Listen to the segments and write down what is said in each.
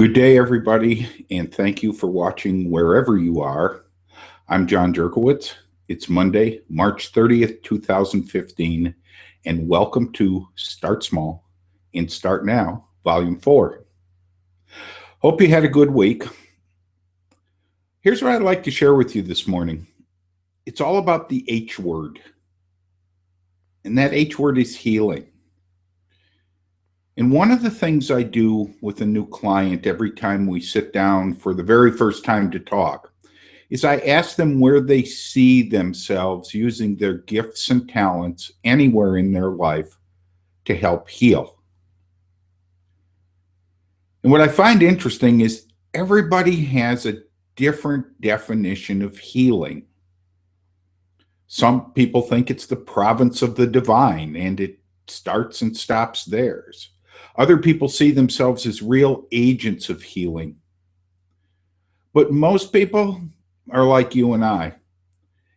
Good day, everybody, and thank you for watching wherever you are. I'm John Jerkowitz. It's Monday, March 30th, 2015, and welcome to Start Small and Start Now, Volume 4. Hope you had a good week. Here's what I'd like to share with you this morning. It's all about the H word, and that H word is healing. And one of the things I do with a new client every time we sit down for the very first time to talk is I ask them where they see themselves using their gifts and talents anywhere in their life to help heal. And what I find interesting is everybody has a different definition of healing. Some people think it's the province of the divine and it starts and stops theirs. Other people see themselves as real agents of healing. But most people are like you and I,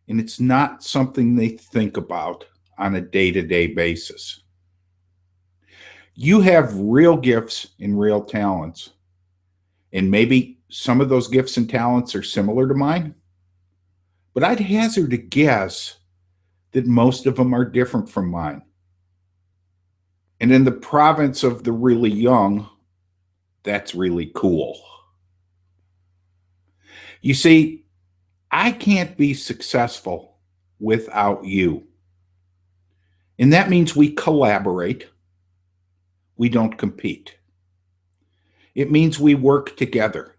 and it's not something they think about on a day-to-day basis. You have real gifts and real talents, and maybe some of those gifts and talents are similar to mine, but I'd hazard a guess that most of them are different from mine. And in the province of the really young, that's really cool. You see, I can't be successful without you. And that means we collaborate. We don't compete. It means we work together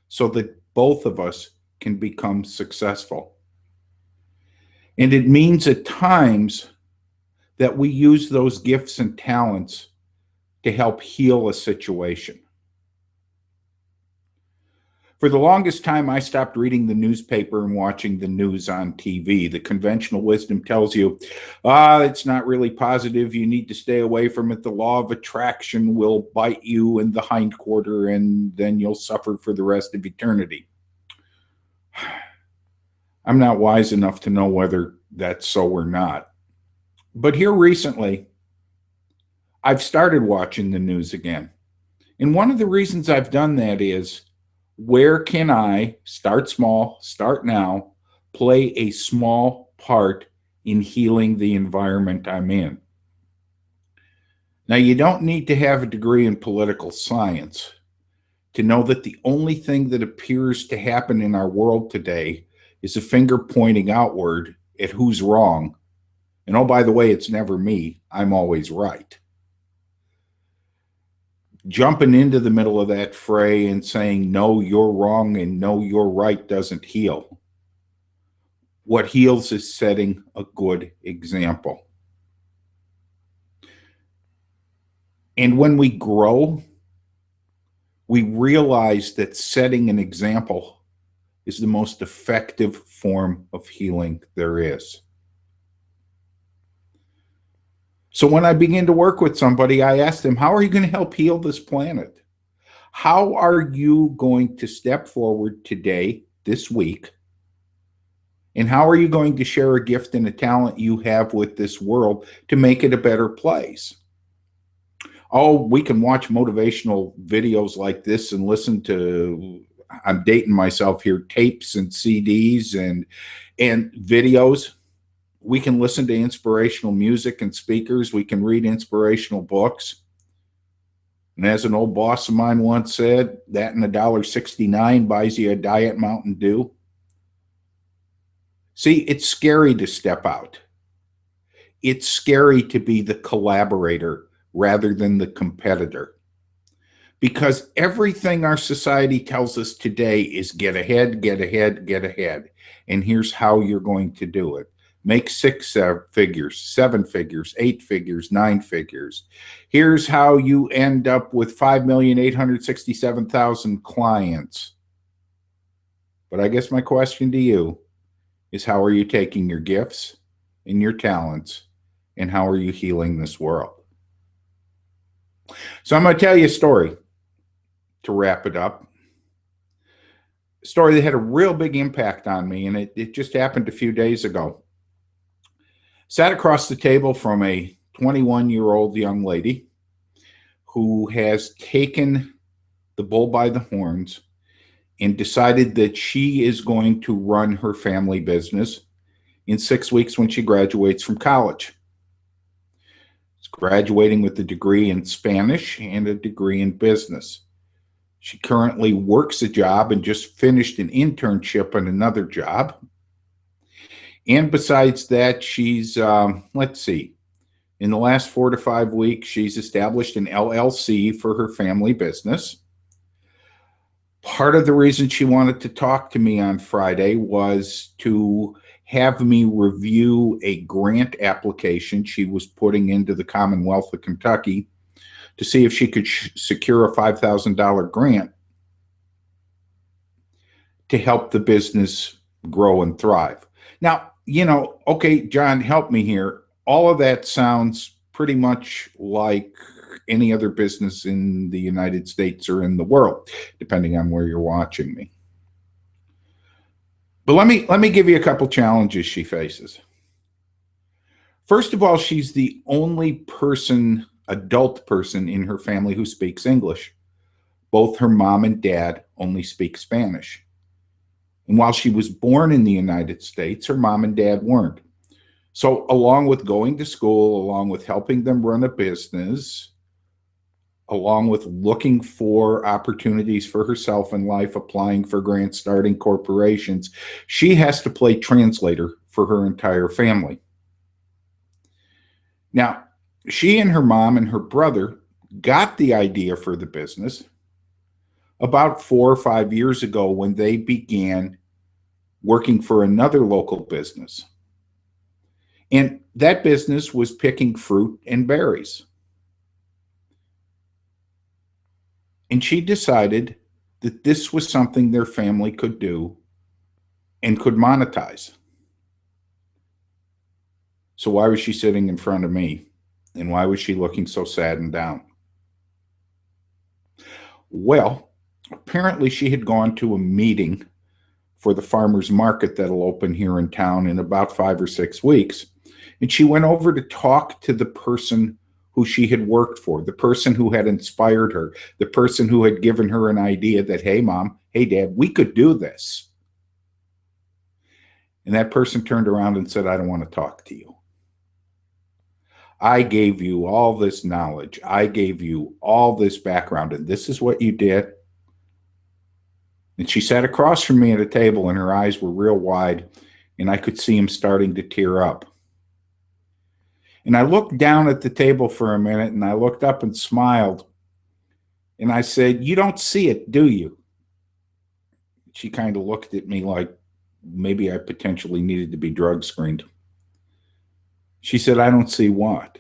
so that both of us can become successful. And it means at times that we use those gifts and talents to help heal a situation. For the longest time, I stopped reading the newspaper and watching the news on TV. The conventional wisdom tells you, it's not really positive. You need to stay away from it. The law of attraction will bite you in the hindquarter, and then you'll suffer for the rest of eternity. I'm not wise enough to know whether that's so or not. But here recently, I've started watching the news again. And one of the reasons I've done that is, where can I start small, start now, play a small part in healing the environment I'm in? Now, you don't need to have a degree in political science to know that the only thing that appears to happen in our world today is a finger pointing outward at who's wrong. And oh, by the way, it's never me. I'm always right. Jumping into the middle of that fray and saying, no, you're wrong and no, you're right doesn't heal. What heals is setting a good example. And when we grow, we realize that setting an example is the most effective form of healing there is. So when I begin to work with somebody, I ask them, how are you going to help heal this planet? How are you going to step forward today, this week? And how are you going to share a gift and a talent you have with this world to make it a better place? Oh, we can watch motivational videos like this and listen to, I'm dating myself here, tapes and CDs and videos. We can listen to inspirational music and speakers. We can read inspirational books. And as an old boss of mine once said, that and $1.69 buys you a Diet Mountain Dew. See, it's scary to step out. It's scary to be the collaborator rather than the competitor. Because everything our society tells us today is get ahead, get ahead, get ahead. And here's how you're going to do it. Make 6 figures, 7 figures, 8 figures, 9 figures. Here's how you end up with 5,867,000 clients. But I guess my question to you is, how are you taking your gifts and your talents, and how are you healing this world? So I'm going to tell you a story to wrap it up. A story that had a real big impact on me, and it just happened a few days ago. Sat across the table from a 21-year-old young lady who has taken the bull by the horns and decided that she is going to run her family business in 6 weeks when she graduates from college. She's graduating with a degree in Spanish and a degree in business. She currently works a job and just finished an internship on another job. And besides that, she's, let's see, in the last 4 to 5 weeks, she's established an LLC for her family business. Part of the reason she wanted to talk to me on Friday was to have me review a grant application she was putting into the Commonwealth of Kentucky to see if she could secure a $5,000 grant to help the business grow and thrive. Now, okay, John, help me here. All of that sounds pretty much like any other business in the United States or in the world, depending on where you're watching me. But let me give you a couple challenges she faces. First of all, she's the only adult person in her family who speaks English. Both her mom and dad only speak Spanish. And while she was born in the United States, her mom and dad weren't. So along with going to school, along with helping them run a business, along with looking for opportunities for herself in life, applying for grants, starting corporations, she has to play translator for her entire family. Now, she and her mom and her brother got the idea for the business about 4 or 5 years ago when they began working for another local business. And that business was picking fruit and berries. And she decided that this was something their family could do and could monetize. So why was she sitting in front of me? And why was she looking so sad and down? Well, apparently she had gone to a meeting for the farmers market that'll open here in town in about 5 or 6 weeks. And she went over to talk to the person who she had worked for, the person who had inspired her, the person who had given her an idea that, hey, mom, hey, dad, we could do this. And that person turned around and said, I don't want to talk to you. I gave you all this knowledge. I gave you all this background, and this is what you did. And she sat across from me at a table, and her eyes were real wide, and I could see them starting to tear up. And I looked down at the table for a minute, and I looked up and smiled. And I said, you don't see it, do you? She kind of looked at me like maybe I potentially needed to be drug screened. She said, I don't see what.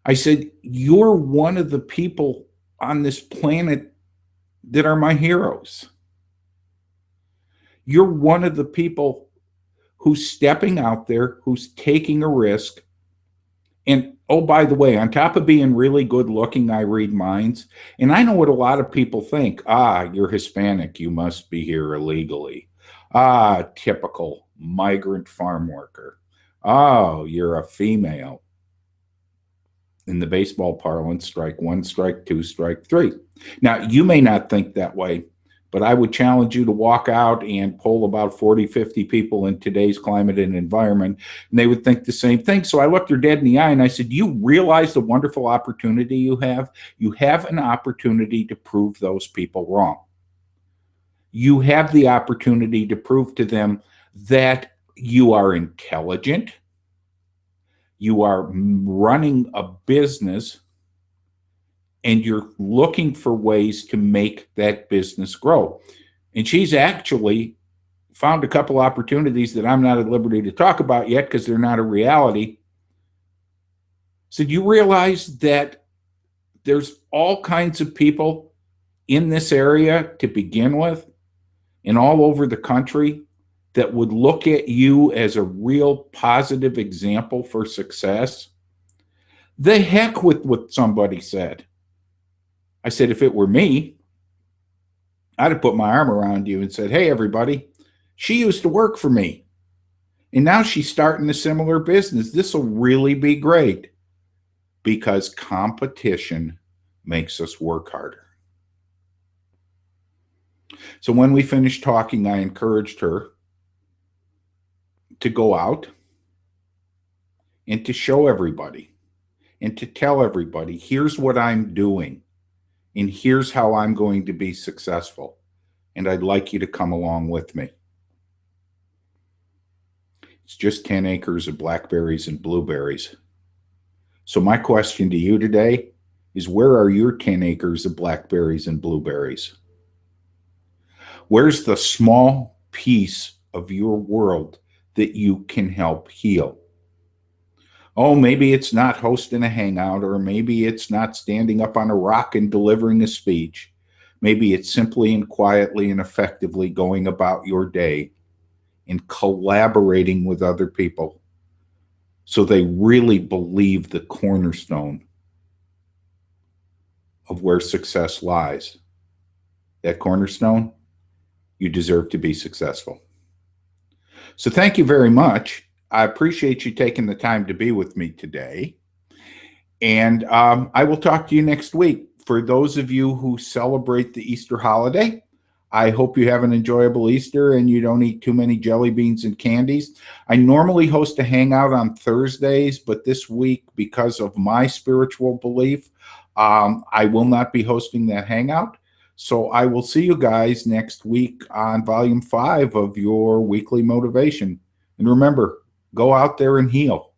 I said, you're one of the people on this planet that are my heroes. You're one of the people who's stepping out there, who's taking a risk. And oh, by the way, on top of being really good looking, I read minds. And I know what a lot of people think. You're Hispanic. You must be here illegally. Typical migrant farm worker. Oh, you're a female. In the baseball parlance, strike one, strike two, strike three. Now, you may not think that way, but I would challenge you to walk out and poll about 40, 50 people in today's climate and environment, and they would think the same thing. So I looked her dead in the eye and I said, do you realize the wonderful opportunity you have? You have an opportunity to prove those people wrong. You have the opportunity to prove to them that you are intelligent, you are running a business, and you're looking for ways to make that business grow. And she's actually found a couple opportunities that I'm not at liberty to talk about yet because they're not a reality. So do you realize that there's all kinds of people in this area to begin with and all over the country that would look at you as a real positive example for success? The heck with what somebody said. I said, if it were me, I'd have put my arm around you and said, hey, everybody, she used to work for me. And now she's starting a similar business. This will really be great because competition makes us work harder. So when we finished talking, I encouraged her to go out and to show everybody and to tell everybody, here's what I'm doing, and here's how I'm going to be successful. And I'd like you to come along with me. It's just 10 acres of blackberries and blueberries. So my question to you today is, where are your 10 acres of blackberries and blueberries? Where's the small piece of your world that you can help heal? Oh, maybe it's not hosting a hangout, or maybe it's not standing up on a rock and delivering a speech. Maybe it's simply and quietly and effectively going about your day and collaborating with other people so they really believe the cornerstone of where success lies. That cornerstone, you deserve to be successful. So thank you very much. I appreciate you taking the time to be with me today. And I will talk to you next week. For those of you who celebrate the Easter holiday, I hope you have an enjoyable Easter and you don't eat too many jelly beans and candies. I normally host a hangout on Thursdays, but this week, because of my spiritual belief, I will not be hosting that hangout. So I will see you guys next week on Volume 5 of your weekly motivation. And remember, go out there and heal.